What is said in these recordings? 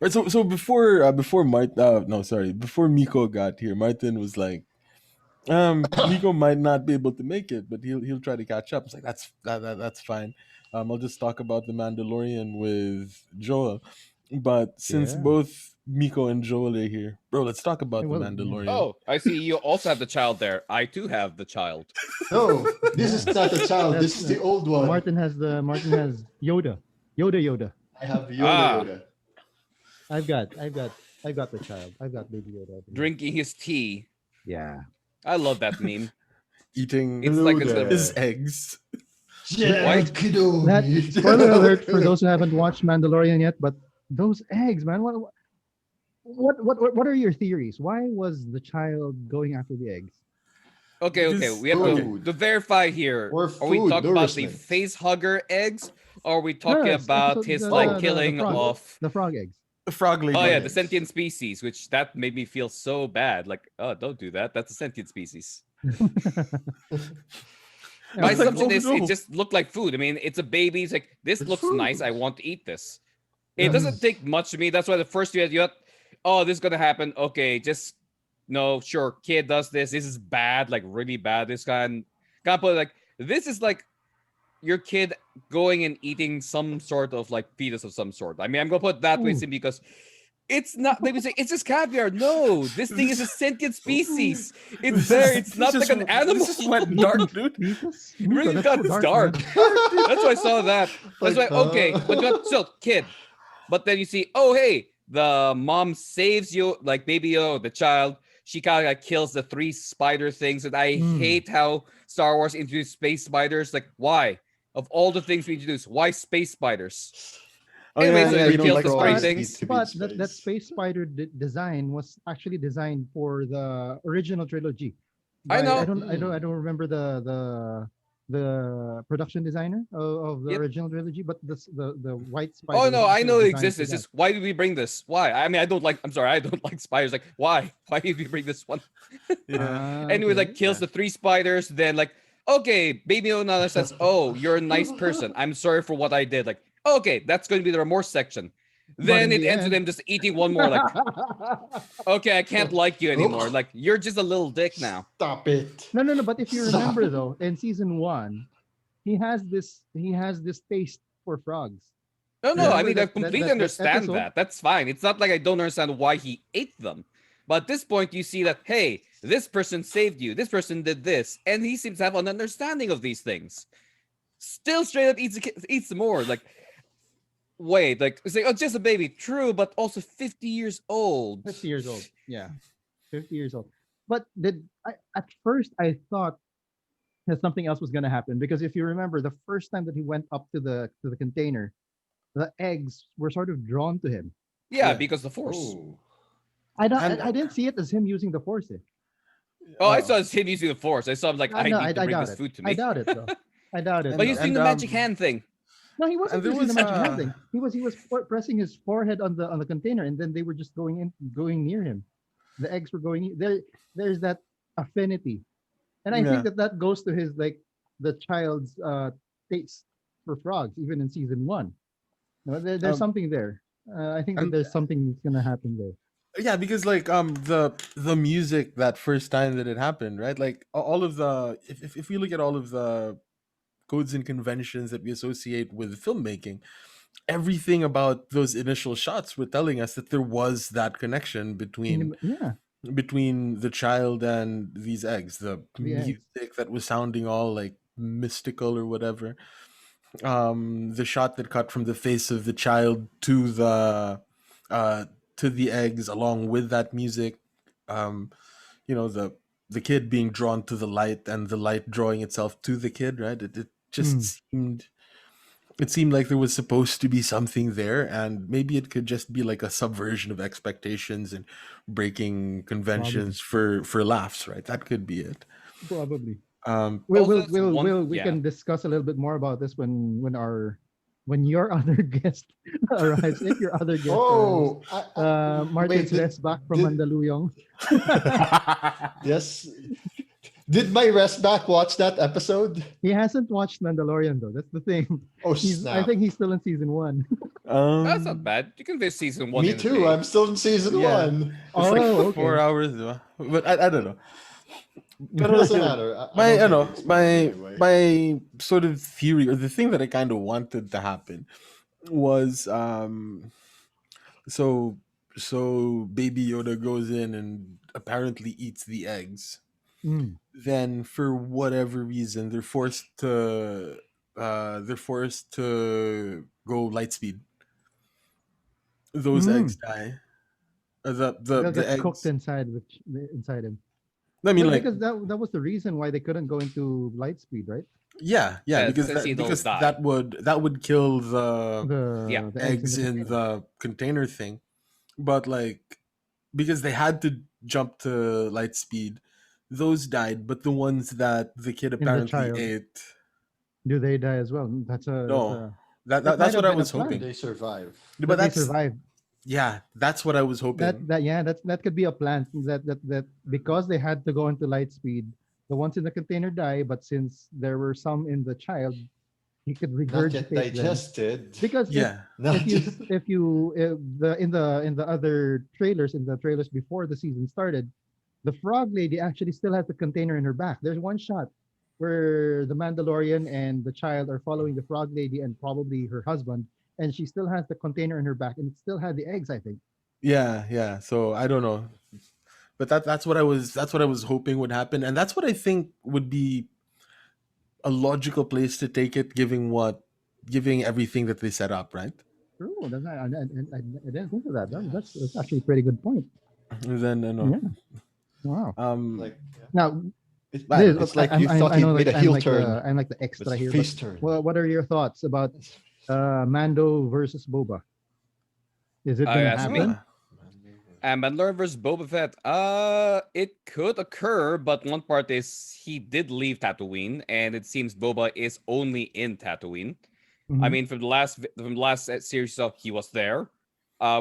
Right. So before Miko got here, Martin was like, Miko might not be able to make it, but he'll try to catch up. It's like that's fine. I'll just talk about the Mandalorian with Joel. But since Yeah. both Miko and Joel are here, bro, let's talk about the Well, yeah. Mandalorian. Oh, I see you also have the child there. I too have the child. No, this is Yeah. not a child. That's This is the old one. Martin has Yoda. Yoda. I have Yoda Ah, Yoda. I've got the child. I've got baby Yoda over here. drinking his tea. Yeah. I love that meme. Eating It's Hello like his there. eggs. Why? Gerald Kiddo. That spoiler alert for those who haven't watched Mandalorian yet, but those eggs, man. What are your theories? Why was the child going after the eggs? Okay. Because We have Food. to verify here. Or Are we food, talking about the nourishment. face hugger eggs? Or are we No, no, talking it's about episode his the like the, the killing frog, of? the frog eggs. the frog lady. Oh yeah, Frog the eggs. sentient species, which that made me feel so bad. Like, oh, don't do that. That's a sentient species. Yeah, My It's like, assumption oh is it no. just looked like food. I mean, it's a baby. It's like this It's looks nice. food. I want to eat this. It Yes. doesn't take much to me. That's why the first you had, oh, this is gonna happen. Okay, just no, sure. Kid does this. This is bad, like really bad. This kind of like this is like your kid going and eating some sort of like fetus of some sort. I mean, I'm gonna put it that way Ooh. simply because it's not. They would say it's just caviar. No, this thing is a sentient species. It's there. It's not like an animal. This just went dark, dude. Fetus? It really That's got so dark. man. That's why I saw that. That's why Like, okay, but you got still kid. But then you see, oh hey, the mom saves you, like baby the child. She kind of like kills the 3 spider things, and I hate how Star Wars introduced space spiders. Like, why? Of all the things we introduced, why space spiders? Oh Anyway, yeah, so yeah. he You don't kills like the spray spiders. things. to be in But that space. space spider design was actually designed for the original trilogy. I know. I don't remember the production designer of the Yep. original trilogy, but the white spider Oh was no, I actually know it designed exists. for It's that. just why did we bring this? Why? I mean, I don't like. I'm sorry, I don't like spiders. Like, why? Why did we bring this one? Yeah. Anyway, like Okay. kills the 3 spiders. Then like, okay, baby Yoda understands. Oh, you're a nice person. I'm sorry for what I did. Like, okay, that's going to be the remorse section. But Then in it the ends with end, him just eating one more. Like, okay, I can't like you anymore. Like, you're just a little dick now. Stop it. no. But if you Stop. remember though, in season one, he has this taste for frogs. No, You no, I remember mean, I that completely understand episode? that. That's fine. It's not like I don't understand why he ate them. But at this point, you see that, hey, this person saved you. This person did this. And he seems to have an understanding of these things. Still straight up eats more. Like, wait, like, it's like, oh, just a baby. True, but also 50 years old. 50 years old. Yeah, 50 years old. But at first I thought that something else was going to happen because if you remember the first time that he went up to the container, the eggs were sort of drawn to him. Yeah, Yeah. because the force. Oh. I didn't see it as him using the force. Oh, I saw him using the force. I saw him like, I No, need to bring doubt this it. food to I me. doubt it though. I doubt it. But he's though. doing the magic hand thing. No, he wasn't and there using the was, magic hand thing. He was pressing his forehead on the container, and then they were just going near him. The eggs were going there. There's that affinity, and I Yeah. think that goes to his like the child's taste for frogs, even in season one. No, there's Um, something there. I think that and there's something that's gonna happen there. yeah, because like the music that first time that it happened, right? Like all of the if we look at all of the codes and conventions that we associate with filmmaking, everything about those initial shots were telling us that there was that connection Yeah, between the child and these eggs, the the eggs. music that was sounding all like mystical or whatever, the shot that cut from the face of the child uh to the eggs along with that music, um the kid being drawn to the light and the light drawing itself to the kid, right? It Hmm. just seemed like there was supposed to be something there, and maybe it could just be like a subversion of expectations and breaking Probably, conventions for laughs, right? That could be it. probably. um Also, that's one. We Yeah. can discuss a little bit more about this when your other guest arrives. If your other guest arrives, Oh. Martin wait, Celeste back from did- Mandaluyong. yes. Did my rest back watch that episode? He hasn't watched Mandalorian though. That's the thing. Oh, I snap. think he's still in season 1. That's not Um, bad. You can finish season 1 Me in a too. day. I'm still in season Yeah. 1. it's like Oh, 4 okay. hours, diba? But I don't know. Pero Doesn't like, matter. my don't ano, get the my experience anyway. my sort of theory, or the thing that I kind of wanted to happen was so Baby Yoda goes in and apparently eats the eggs. Mm. Then for whatever reason they're forced to go light speed. Those eggs die. They'll The get cooked eggs. inside him. I mean, like, Because that was the reason why they couldn't go into light speed, right? yeah, Yeah, because essentially they'll because die. that would kill the Yeah. The eggs in container. the container thing. But like, because they had to jump to light speed, those died. But the ones that the kid the apparently child. ate, Do they die as well? That's no, that that's might what have I been a was plan. hoping. They survive. But But they that's survived. yeah, that's what I was hoping. That could be a plan that because they had to go into light speed, the ones in the container die, but since there were some in the child, he could Not yet regurgitate them. digested. Because Yeah, Not yet. if the in the other trailers, before the season started, the frog lady actually still has the container in her back. There's one shot where the Mandalorian and the child are following the frog lady and probably her husband, and she still has the container in her back, and it still had the eggs, I think. yeah. So I don't know, but that's what I was hoping would happen, and that's what I think would be a logical place to take it, giving everything that they set up, right? True. I didn't think of that. That's actually a pretty good point. And then Yeah. Wow. Like, Now, it, This- it's like you thought he made a heel turn. I'm like the But extra it's here. face But turn. what are your thoughts about Mando versus Boba? Is it Oh, gonna yeah, so happen? And Mandalorian versus Boba Fett. It could occur, but one part is he did leave Tatooine, and it seems Boba is only in Tatooine. I Mhm. mean, from the last series, so he was there.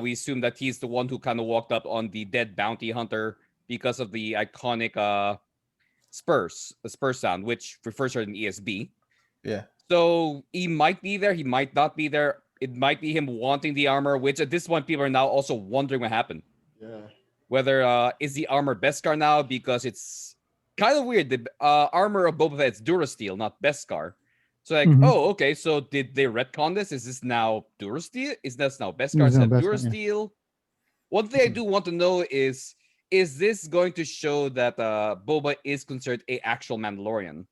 We assume that he's the one who kind of walked up on the dead bounty hunter because of the iconic the spur sound, which refers to an ESB. yeah, So he might be there, he might not be there. It might be him wanting the armor, which at this point people are now also wondering what happened. Yeah. Whether is the armor Beskar now, because it's kind of weird. The armor of Boba Fett's Durasteel, not Beskar. So like, Mhm. oh, okay. So did they retcon this? Is this now Durasteel? Is this now Beskar It's now instead of Beskar, yeah. Durasteel? One thing I do want to know is this going to show that Boba is considered a actual Mandalorian?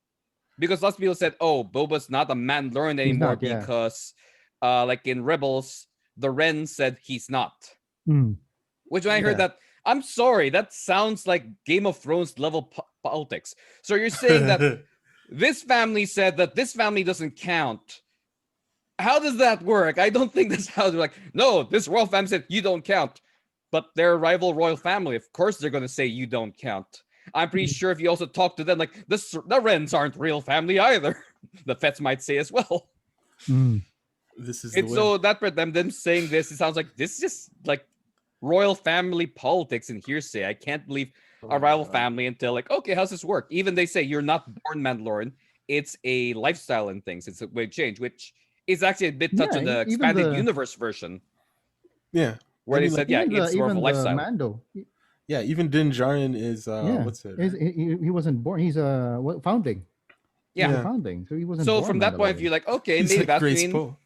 Because lots of people said, oh, Boba's not a Mandalorian anymore not, yeah. because like in Rebels, the Ren said he's not. Mm. Which when I heard Yeah. that, I'm sorry, that sounds like Game of Thrones level politics. So you're saying that this family said that this family doesn't count. How does that work? I don't think that's how they're like, no, this royal family said you don't count. But they're a rival royal family. Of course they're going to say you don't count. I'm pretty sure if you also talk to them, like, the Wrens aren't real family either. The Fets might say as well. Mm. this is the It's way. so that for them saying this, it sounds like this is just like royal family politics and hearsay. I can't believe Oh a my rival God. family until like, okay, how's this work? Even they say you're not born Mandalorian. It's a lifestyle and things. It's a way change, which is actually a bit touch Yeah, on the even expanded the- universe version, Yeah, where I they mean, said, like, yeah, it's more of a even the lifestyle. Mando. yeah. Even Din Djarin is Yeah. what's it? He wasn't born. He's founding. He's Yeah. a founding. So he wasn't. So born from that point of Mandalorian. view, like, okay, He's maybe like that's Grace mean. Poe.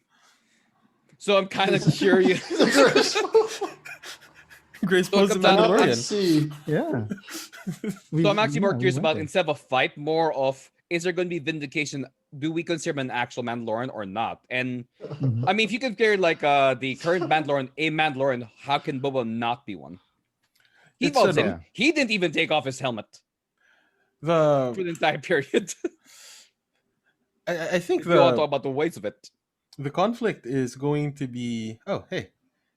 So I'm kind of curious. Grace So it Poe's a comes down to- Mandalorian. Let's see. Yeah. So I'm actually more we curious went about there. instead of a fight, more of is there going to be vindication? Do we consider him an actual Mandalorian or not? And Mhm. I mean, if you compare like the current Mandalorian, a Mandalorian, how can Boba not be one? He It's loves an- him. He didn't even take off his helmet for The the entire period. I think If you want to talk the about the weights of it. conflict is going to be. Oh, hey,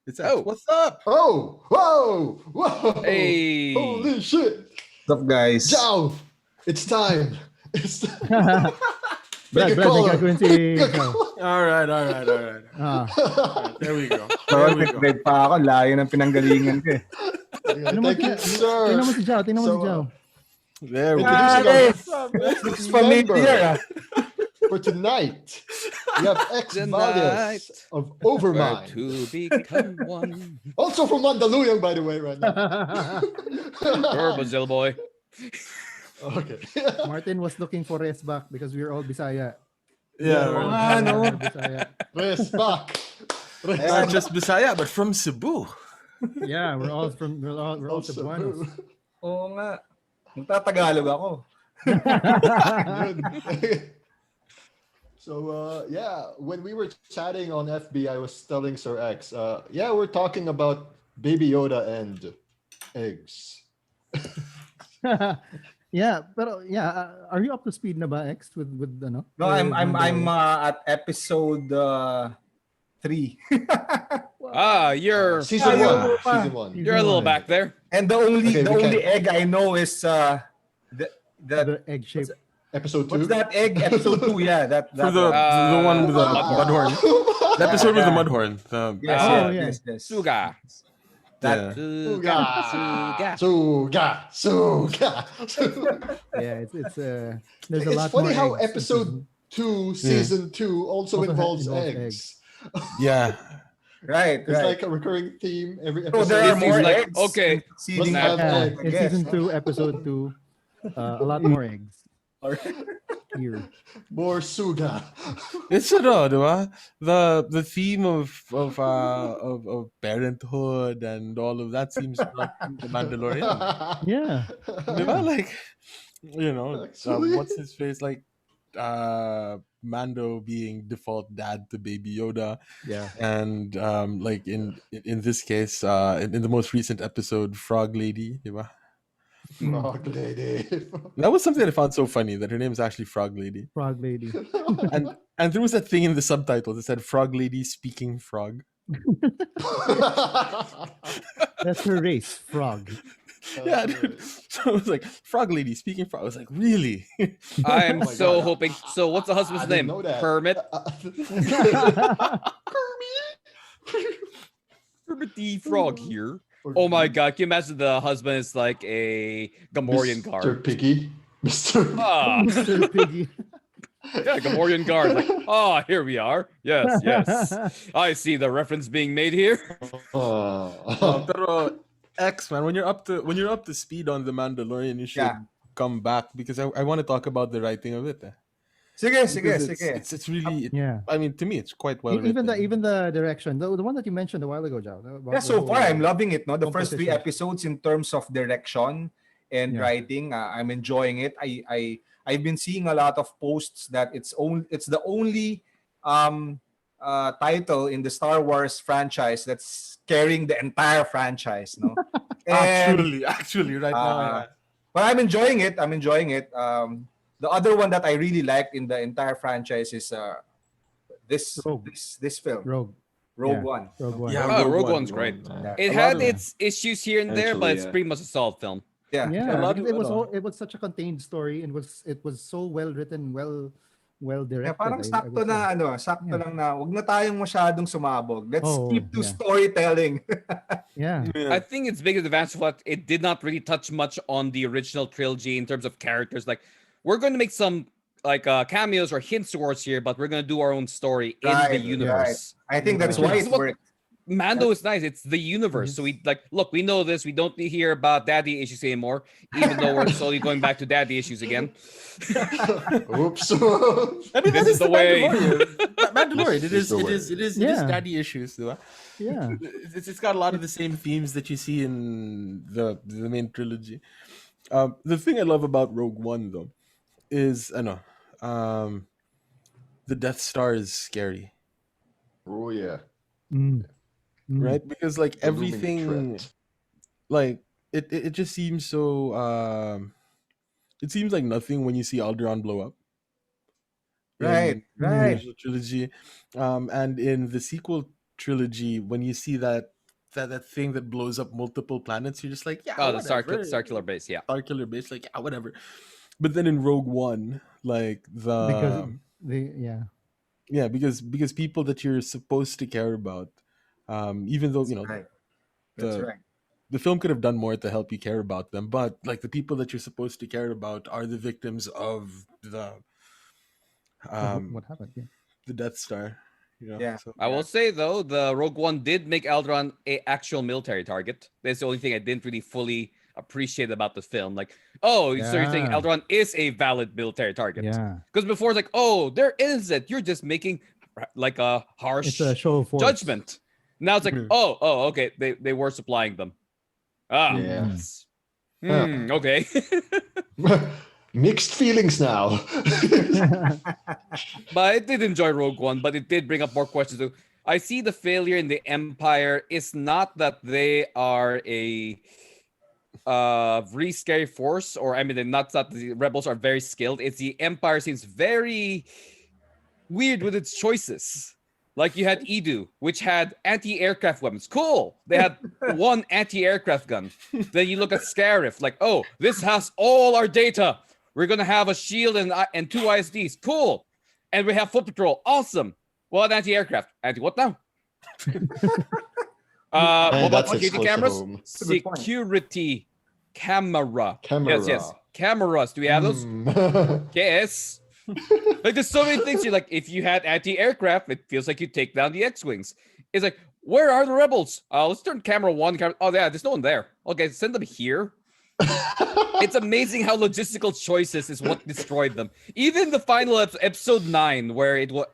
it's X. Oh. What's up? Oh, whoa, whoa. Hey. Holy shit. What's up, guys? Joao, it's time. It's time. Brad, Make a Brad, caller. may gagawin si Make a Joao. caller. All right. Ah. There we go. So, There we go. nag-grade pa ako. Layo ng pinanggalingan ko eh. Tingnan mo Thank you, si- sir. Tingnan mo si Joao. Tingnan mo si So, Joao. There we go. Introducing Ah, our Looks next familiar. member for tonight. We have X The Valdez night of where Overmind. to become one. Also from Mandalorian, by the way, right now. Brazil boy. Okay. Martin was looking for us back because we're all Bisaya. Yeah, We're all Ah, no. Bisaya. Res back. not just Bisaya, but from Cebu. Yeah, we're all Cebuanos. Oo nga. Magtatagalog ako. Good. So yeah, when we were chatting on FB, I was telling Sir X, yeah, we're talking about Baby Yoda and eggs. Yeah, pero yeah, are you up to speed na ba, X, with ano? No, I'm with I'm I'm Mandalorian? at episode 3. You're Season Ayaw one. mo pa. Season one. you're a little Season one. back there. And the only Okay, the we only can- egg I know is The egg shape. Episode 2. what's that egg? Episode 2, yeah. That For the one. the one with the Mudhorn. Mudhorn. The episode with the Yeah. Mudhorn. Yes, Oh, yes, yeah. yes. Suga. That Suga. Suga. Suga. Yeah, it's there's a It's lot funny more how eggs in episode 2, season 2 also involves involves eggs. Yeah. right, It's right. like a recurring theme every So episode. there It are more seems like- eggs. okay. in season Must have one, Yeah, egg. I in guess. season 2, episode 2, a lot more eggs here. More Suga. It's di ba? The theme of parenthood and all of that seems to run through the Mandalorian. Yeah, Di ba? Like, Actually. what's his face? Like, Mando being default dad to Baby Yoda, yeah. and like in this case, in the most recent episode, Frog Lady, di ba? Frog lady. That was something that I found so funny that her name is actually Frog Lady, Frog lady. and there was that thing in the subtitles that said Frog Lady speaking frog. That's her race, frog. Yeah, dude. So it was like Frog Lady speaking frog. I was like, really? I'm Oh my so God. hoping. So, what's the I husband's didn't name? know that. Kermit. Kirby. Kermit the Frog here. Oh my God! Can you imagine the husband is like a Gamorrean Mr. guard? Piggy. Mr. Ah, Mr. Piggy. yeah, Gamorrean guard. Like, oh, here we are. Yes, yes. I see the reference being made here. Pero X man, when you're up to speed on the Mandalorian, you should Yeah. come back because I want to talk about the writing of it. Sige, Because sige. it's really Yeah. I mean, to me, it's quite well Even written. the direction, the one that you mentioned a while ago, Joao. Yeah, so far I'm loving it. No, the first 3 composition. episodes in terms of direction and Yeah. writing, I'm enjoying it. I've been seeing a lot of posts that it's the only title in the Star Wars franchise that's carrying the entire franchise. No, and Actually, right now. Yeah. but I'm enjoying it. The other one that I really liked in the entire franchise is this Rogue. this film, Rogue Rogue Yeah. One. Rogue One. Yeah. Oh, Rogue Rogue One. One's great. Yeah. It A had lot of- its issues here and there, but Actually, it's yeah. pretty much a solid film. Yeah. Yeah, A lot because of it was such a contained story and it was so well written, well directed. Yeah, parang I sakto would say. na sakto Yeah. lang na wag na tayong masyadong sumabog. Let's Oh, keep to yeah. storytelling. Yeah. I think its biggest advantage of what it did not really touch much on the original trilogy in terms of characters. Like, we're going to make some like cameos or hints towards here, but we're going to do our own story in the Right, universe. I think that's Right. why It's it what- worked. Mando is nice. It's the universe. So we like, look, we know this. We don't hear about daddy issues anymore, even though we're slowly going back to daddy issues again. Oops. I mean, This that is the way. Mandalorian. It is the way. it is Yeah. daddy issues, though. Yeah. It's got a lot of the same themes that you see in the main trilogy. The thing I love about Rogue One though is the Death Star is scary, Oh yeah. Mm. Mm. right? Because like The looming everything, threat. like it just seems so. It seems like nothing when you see Alderaan blow up. Right, In the right. original trilogy, and in the sequel trilogy, when you see that thing that blows up multiple planets, you're just like, yeah, Oh, the whatever. circular base, yeah. Circular base, like yeah, whatever. But then in Rogue One, like Because because people that you're supposed to care about, even though Right. That's the right. the film could have done more to help you care about them, but like the people that you're supposed to care about are the victims of What um happened? Yeah. the Death Star. You know, Yeah. so I will say though, the Rogue One did make Alderaan a actual military target. That's the only thing I didn't really fully appreciate about the film. Like, oh, so you're saying Yeah. Alderaan is a valid military target? Yeah. Because before it's like, oh, they're innocent. You're just making like a harsh It's a show of force. judgment. Now it's like, Mhm. oh, okay, they were supplying them. Ah, Yeah. that's- okay. Mixed feelings now. But I did enjoy Rogue One, but it did bring up more questions. Too. I see the failure in the Empire is not that they are a really scary force, or I mean, not that the rebels are very skilled. It's the Empire seems very weird with its choices. Like you had Edu, which had anti-aircraft weapons. Cool. They had one anti-aircraft gun. Then you look at Scarif, like, oh, this has all our data. We're gonna have a shield and 2 ISDs. Cool. And we have foot patrol. Awesome. What anti-aircraft? Anti what now? What And about that's it, security close to cameras? home. a good point. Security camera. Camera. Yes. Cameras. Do we have those? Mm. Yes. Like there's so many things. You're like, if you had anti-aircraft, it feels like you take down the X-wings. It's like, where are the rebels? Let's turn camera one. Oh yeah, there's no one there. Okay, send them here. It's amazing how logistical choices is what destroyed them. Even the final episode 9, where it was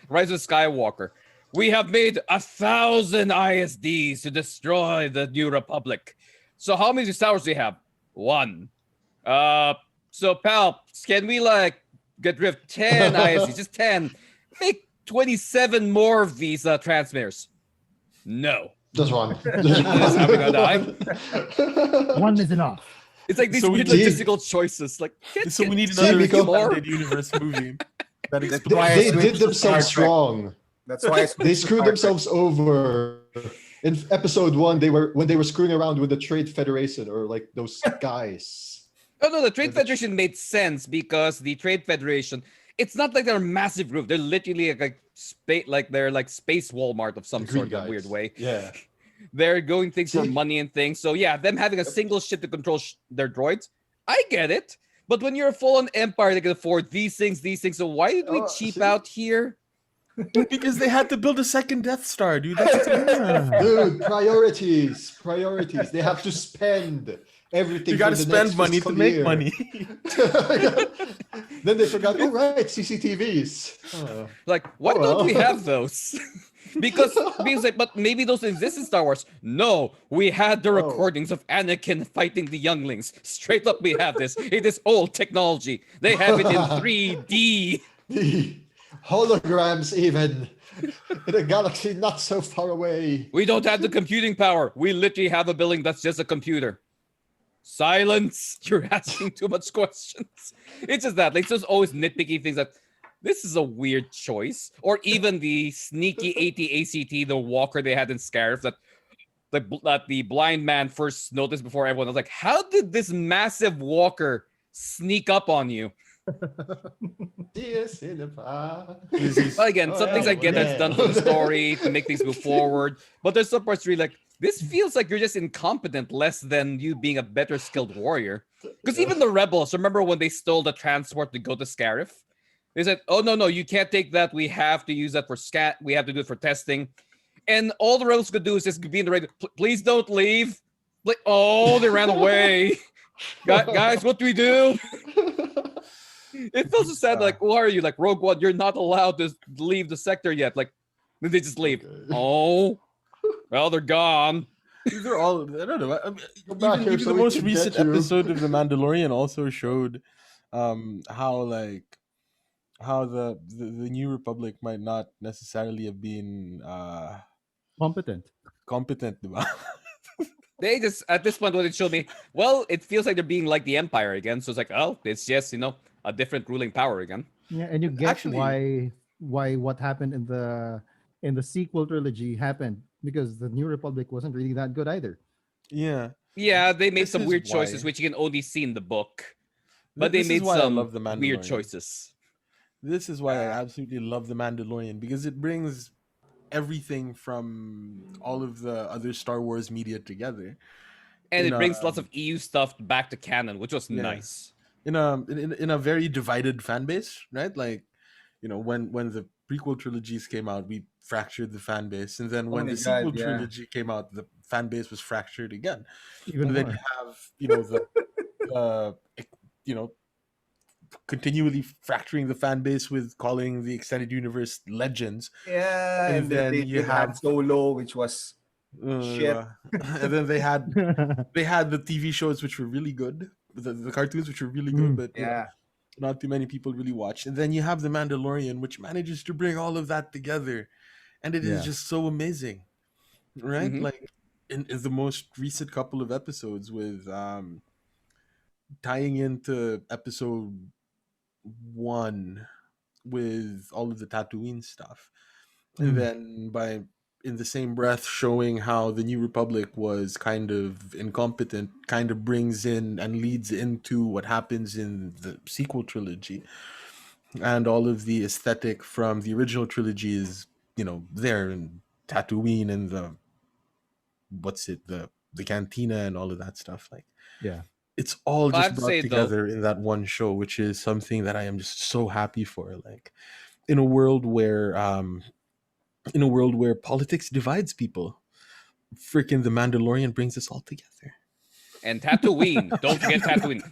Rise of Skywalker, we have made 1,000 ISDs to destroy the New Republic. So how many towers do you have? 1. So pal, can we like get rid of 10 ISDs? Just 10. Make 27 more of these transmitters. No. Just one. How we gonna die? One is enough. It's like these So we weird need- logistical choices. Like, so we need See, another Miko? expanded universe movie that They, explains. they Star did Trek. themselves wrong. That's why They screwed themselves over. In episode 1, when they were screwing around with the Trade Federation or like those guys. Oh no, the Trade Federation made sense because the Trade Federation, it's not like they're a massive group. They're literally like they're like space Walmart of some The green sort of weird guys. way. Yeah. They're going things for See? money and things. So yeah, them having a single ship to control their droids, I get it. But when you're a full-on empire, they can afford these things. So why did we cheap see? out here? Because they had to build a second Death Star, dude. That's Dude, priorities. They have to spend everything. you got to for the spend next money to fiscal make year. money. Then they forgot, oh right, CCTVs. Oh. Like, why Oh, don't we well. have those? because like, but maybe those exist in Star Wars. No, we had the Oh. recordings of Anakin fighting the younglings. Straight up, we have this. It is old technology. They have it in 3D. The holograms even. In a galaxy not so far away. We don't have the computing power. We literally have a building that's just a computer. Silence. You're asking too much questions. It's just that. Like, it's just always nitpicky things that this is a weird choice. Or even the sneaky AT-ACT, the walker they had in Scarif that the blind man first noticed before everyone. I was like, how did this massive walker sneak up on you? Yes, in the past. But again, Oh, some things yeah, I get well, that's yeah. done for the story to make things move forward. But there's some parts really like, this feels like you're just incompetent less than you being a better skilled warrior. Because even the rebels, remember when they stole the transport to go to Scarif? They said, oh, no, you can't take that. We have to use that for scat. We have to do it for testing. And all the rebels could do is just be in the radio. Please don't leave. Oh, they ran away. Guys, what do we do? It feels so sad. Like, who are you? Like, Rogue One, you're not allowed to leave the sector yet. Like, then they just leave. Okay. Oh, well, they're gone. These are all, I don't know. I mean, Come back even here even so the we most can recent get you. episode of The Mandalorian also showed how the New Republic might not necessarily have been Competent. competent. Diba? They just, at this point, what it showed me, well, it feels like they're being like the Empire again. So it's like, oh, it's just, a different ruling power again. Yeah, and you get Actually- why what happened in the sequel trilogy happened because the New Republic wasn't really that good either. Yeah. Yeah, they made This some is weird choices, why. which you can only see in the book. But they This is made why I some love The weird Mandalorian. choices. This is why I absolutely love The Mandalorian, because it brings everything from all of the other Star Wars media together. And In it a brings lots of EU stuff back to canon, which was yeah, nice. in a very divided fan base, right? Like, when the prequel trilogies came out, we fractured the fan base, and then Oh when my the god, sequel yeah. trilogy came out, the fan base was fractured again. Even And then you more. have the you know continually fracturing the fan base with calling the extended universe Legends, Yeah, and and then then they you did Han have Solo, which was shit. and then they had the TV shows which were really good, the cartoons which were really good, Mm, but Yeah. not too many people really watched. And then you have the Mandalorian, which manages to bring all of that together, and it is yeah. just so amazing, right? Mhm. Like in the most recent couple of episodes with tying into episode 1 with all of the Tatooine stuff, and Mm, then by in the same breath showing how the New Republic was kind of incompetent, kind of brings in and leads into what happens in the sequel trilogy, and all of the aesthetic from the original trilogy is there in Tatooine and the cantina and all of that stuff. Like, yeah. it's all Well, I just have to brought say though, together in that one show, which is something that I am just so happy for. Like, in a world where politics divides people, freaking the Mandalorian brings us all together. and Tatooine. Don't forget Tatooine.